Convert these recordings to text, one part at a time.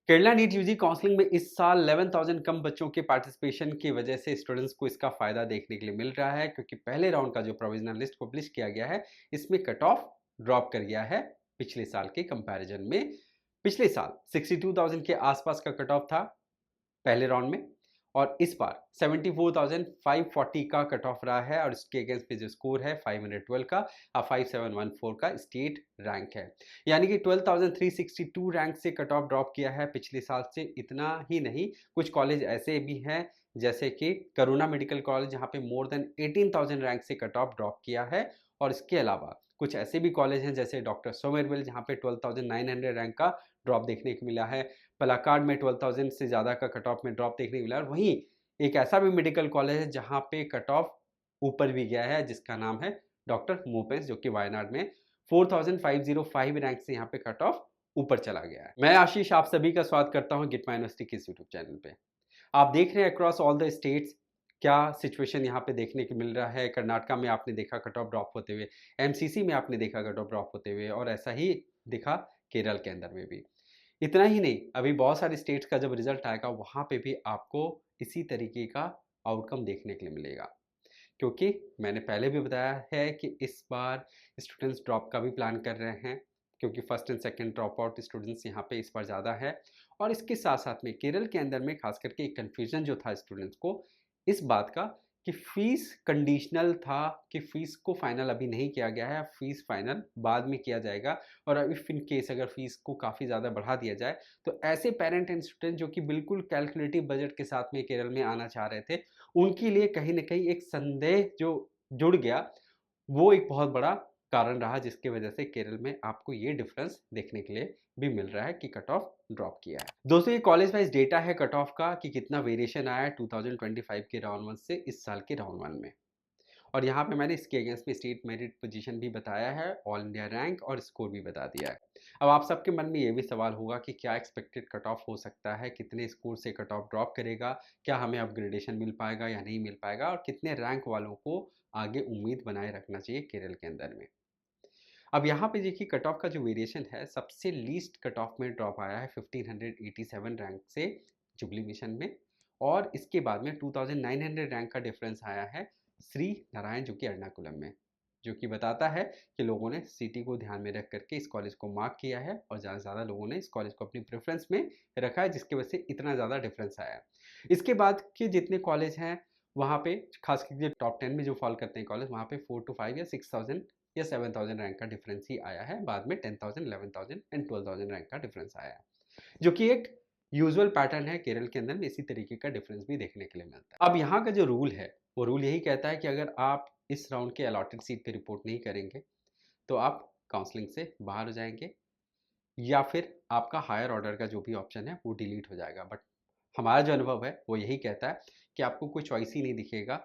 Kerala NEET UG counselling में इस साल 11,000 कम बच्चों के पार्टिसिपेशन की वजह से स्टूडेंट्स को इसका फायदा देखने के लिए मिल रहा है, क्योंकि पहले राउंड का जो प्रोविजनल लिस्ट पब्लिश किया गया है इसमें कट ऑफ ड्रॉप कर गया है पिछले साल के कंपैरिजन में। पिछले साल 62,000 के आसपास का कट ऑफ था पहले राउंड में, और इस बार 74,540 का कट ऑफ रहा है, और इसके अगेंस्ट पे जो स्कोर है 512 का 5714 का स्टेट रैंक है। यानी कि 12,362 रैंक से कट ऑफ ड्रॉप किया है पिछले साल से। इतना ही नहीं, कुछ कॉलेज ऐसे भी हैं जैसे कि करुणा मेडिकल कॉलेज, जहाँ पे मोर देन 18,000 रैंक से कट ऑफ ड्रॉप किया है। और इसके अलावा कुछ ऐसे भी कॉलेज हैं जैसे डॉक्टर सोमेरवेल, जहाँ पे 12,900 रैंक का ड्रॉप देखने को मिला है। पलाक्काड़ में 12,000 से ज़्यादा का कट ऑफ में ड्रॉप देखने को मिला। और वहीं एक ऐसा भी मेडिकल कॉलेज है जहाँ पे कट ऑफ ऊपर भी गया है, जिसका नाम है डॉक्टर मूपेश, जो कि वायनाड में 4,505 रैंक से यहाँ पे कट ऑफ ऊपर चला गया है। मैं आशीष आप सभी का स्वागत करता हूँ गिटमा यूनिवर्सिटी के इस यूट्यूब चैनल पे। आप देख रहे हैं अक्रॉस ऑल द स्टेट्स क्या सिचुएशन यहाँ पे देखने को मिल रहा है। कर्नाटका में आपने देखा कट ऑफ ड्रॉप होते हुए, एमसीसी में आपने देखा कट ऑफ ड्रॉप होते हुए, और ऐसा ही दिखा केरल के अंदर में भी। इतना ही नहीं, अभी बहुत सारे स्टेट्स का जब रिजल्ट आएगा वहाँ पे भी आपको इसी तरीके का आउटकम देखने के लिए मिलेगा, क्योंकि मैंने पहले भी बताया है कि इस बार स्टूडेंट्स ड्रॉप का भी प्लान कर रहे हैं, क्योंकि first and second drop out students यहाँ पे इस बार ज़्यादा है। और इसके साथ साथ में केरल के अंदर में खास करके एक कन्फ्यूजन जो था स्टूडेंट्स को इस बात का कि फीस कंडीशनल था, कि फीस को फाइनल अभी नहीं किया गया है, फीस फाइनल बाद में किया जाएगा। और इफ़ इन केस अगर फीस को काफ़ी ज़्यादा बढ़ा दिया जाए तो ऐसे पेरेंट एंड स्टूडेंट जो कि बिल्कुल कैलकुलेटिव बजट के साथ में केरल में आना चाह रहे थे, उनके लिए कहीं न कहीं एक संदेह जो जुड़ गया, वो एक बहुत बड़ा कारण रहा, जिसकी वजह से केरल में आपको ये डिफरेंस देखने के लिए भी मिल रहा है कि कट ऑफ ड्रॉप किया है। दोस्तों, ये कॉलेज वाइज डेटा है कट ऑफ का कि कितना वेरिएशन आया है 2025 के राउंड 1 से इस साल के राउंड 1 में। और यहाँ पे मैंने इसके अगेंस्ट में स्टेट मेरिट पोजीशन भी बताया है, ऑल इंडिया रैंक और स्कोर भी बता दिया है। अब आप सबके मन में ये भी सवाल होगा कि क्या एक्सपेक्टेड कट ऑफ हो सकता है, कितने स्कोर से कट ऑफ ड्रॉप करेगा, क्या हमें अपग्रेडेशन मिल पाएगा या नहीं मिल पाएगा, और कितने रैंक वालों को आगे उम्मीद बनाए रखना चाहिए केरल के अंदर में। अब यहाँ पे देखिए कट ऑफ का जो वेरिएशन है, सबसे लीस्ट कट ऑफ में ड्रॉप आया है 1587 रैंक से जुबली मिशन में, और इसके बाद में 2900 रैंक का डिफरेंस आया है श्री नारायण, जो कि एर्नाकुलम में, जो कि बताता है कि लोगों ने सिटी को ध्यान में रख करके इस कॉलेज को मार्क किया है, और ज़्यादा से ज़्यादा लोगों ने इस कॉलेज को अपनी प्रेफरेंस में रखा है, जिसकी वजह से इतना ज़्यादा डिफरेंस आया है। इसके बाद के जितने कॉलेज हैं वहाँ पे खास करके टॉप 10 में जो फॉल करते हैं कॉलेज, वहाँ पे 4 to 5 या 6,000 या 7,000 रैंक का डिफरेंस ही आया है। बाद में 10,000, 11,000 एंड 12,000 रैंक का डिफरेंस आया है, जो कि एक यूजुअल पैटर्न है केरल के अंदर में। इसी तरीके का डिफरेंस भी देखने के लिए मिलता है। अब यहाँ का जो रूल है, वो रूल यही कहता है कि अगर आप इस राउंड के अलॉटेड सीट पे रिपोर्ट नहीं करेंगे तो आप काउंसलिंग से बाहर हो जाएंगे, या फिर आपका हायर ऑर्डर का जो भी ऑप्शन है वो डिलीट हो जाएगा। बट हमारा जो अनुभव है वो यही कहता है कि आपको कोई चॉइस ही नहीं दिखेगा,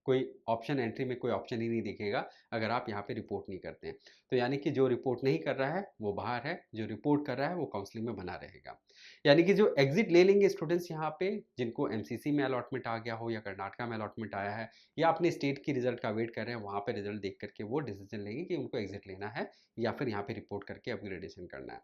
कोई ऑप्शन एंट्री में कोई ऑप्शन ही नहीं दिखेगा अगर आप यहाँ पे रिपोर्ट नहीं करते हैं। तो यानी कि जो रिपोर्ट नहीं कर रहा है वो बाहर है, जो रिपोर्ट कर रहा है वो काउंसलिंग में बना रहेगा। यानी कि जो एग्जिट ले लेंगे स्टूडेंट्स यहाँ पे, जिनको एमसीसी में अलॉटमेंट आ गया हो या कर्नाटका में अलॉटमेंट आया है, या अपने स्टेट की रिजल्ट का वेट कर रहे हैं, वहाँ पे रिजल्ट देख करके वो डिसीजन लेंगे कि उनको एग्जिट लेना है या फिर यहाँ पे रिपोर्ट करके अपग्रेडेशन करना है।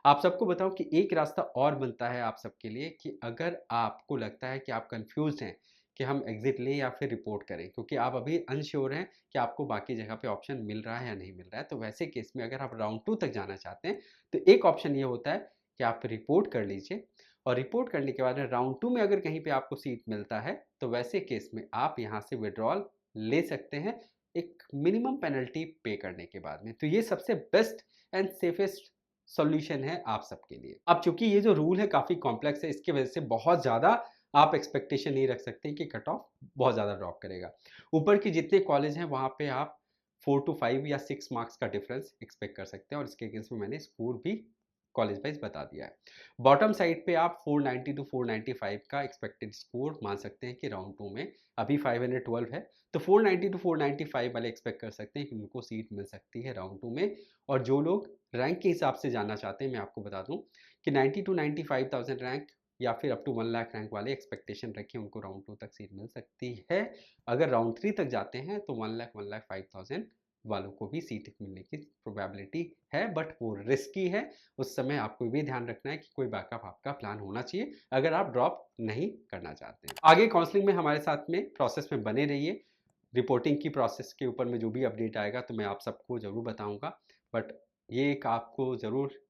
आप सबको बताऊं कि एक रास्ता और बनता है आप सबके लिए, कि अगर आपको लगता है कि आप कंफ्यूज हैं कि हम एग्जिट लें या फिर रिपोर्ट करें, क्योंकि आप अभी अनश्योर हैं कि आपको बाकी जगह पे ऑप्शन मिल रहा है या नहीं मिल रहा है, तो वैसे केस में अगर आप राउंड 2 तक जाना चाहते हैं तो एक ऑप्शन ये होता है कि आप रिपोर्ट कर लीजिए, और रिपोर्ट करने के बाद राउंड 2 में अगर कहीं पे आपको सीट मिलता है तो वैसे केस में आप यहाँ से विड्रॉल ले सकते हैं, एक मिनिमम पेनल्टी पे करने के बाद में। तो ये सबसे बेस्ट एंड सेफेस्ट सॉल्यूशन है आप सबके लिए। अब चूंकि ये जो रूल है काफ़ी कॉम्प्लेक्स है, इसकी वजह से बहुत ज़्यादा आप एक्सपेक्टेशन नहीं रख सकते कि कट ऑफ बहुत ज़्यादा ड्रॉप करेगा। ऊपर के जितने कॉलेज हैं वहाँ पे आप 4 to 5 या 6 मार्क्स का डिफरेंस एक्सपेक्ट कर सकते हैं, और इसके अगेंस्ट में मैंने स्कोर भी कॉलेज वाइज बता दिया है। बॉटम साइड पे आप 490 टू 495 का एक्सपेक्टेड स्कोर मान सकते हैं कि राउंड 2 में अभी 512 है, तो 490 टू 495 वाले एक्सपेक्ट कर सकते हैं कि उनको सीट मिल सकती है राउंड 2 में। और जो लोग रैंक के हिसाब से जानना चाहते हैं, मैं आपको बता दूं कि 90 टू 95,000 रैंक या फिर अप टू 1 लाख रैंक वाले एक्सपेक्टेशन रखें, उनको राउंड 2 तक सीट मिल सकती है। अगर राउंड 3 तक जाते हैं तो 1 लाख 1,05,000 वालों को भी सीट मिलने की प्रोबेबिलिटी है, बट वो रिस्की है। उस समय आपको भी ध्यान रखना है कि कोई बैकअप आपका प्लान होना चाहिए अगर आप ड्रॉप नहीं करना चाहते हैं। आगे काउंसलिंग में हमारे साथ में प्रोसेस में बने रहिए। रिपोर्टिंग की प्रोसेस के ऊपर में जो भी अपडेट आएगा तो मैं आप सबको ज़रूर बताऊँगा। बट ये एक आपको ज़रूर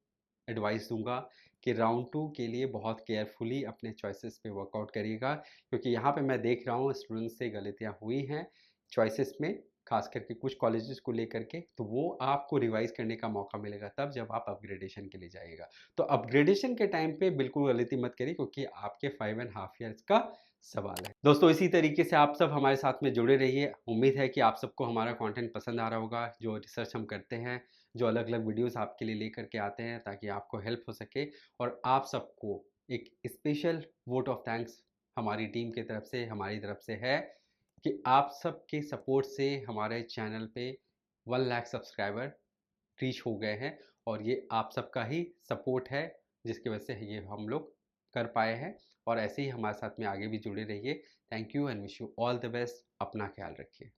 एडवाइस दूँगा कि राउंड 2 के लिए बहुत केयरफुली अपने चॉइसेस पे वर्कआउट करिएगा, क्योंकि यहाँ पे मैं देख रहा हूँ स्टूडेंट्स से गलतियाँ हुई हैं चॉइसेस में, खास करके कुछ कॉलेजेस को लेकर के। तो वो आपको रिवाइज़ करने का मौका मिलेगा तब जब आप अपग्रेडेशन के लिए जाइएगा। तो अपग्रेडेशन के टाइम पे बिल्कुल गलती मत करिए, क्योंकि आपके 5 एंड हाफ ईयर्स का सवाल है। दोस्तों इसी तरीके से आप सब हमारे साथ में जुड़े रहिए। उम्मीद है कि आप सबको हमारा कंटेंट पसंद आ रहा होगा, जो रिसर्च हम करते हैं, जो अलग-अलग वीडियोज़ आपके लिए लेकर के आते हैं ताकि आपको हेल्प हो सके। और आप सबको एक स्पेशल वोट ऑफ थैंक्स हमारी टीम की तरफ से, हमारी तरफ से है कि आप सबके सपोर्ट से हमारे चैनल पे 1 लाख सब्सक्राइबर रीच हो गए हैं, और ये आप सबका ही सपोर्ट है जिसकी वजह से ये हम लोग कर पाए हैं। और ऐसे ही हमारे साथ में आगे भी जुड़े रहिए। Thank you and wish you all the best. अपना ख्याल रखिए।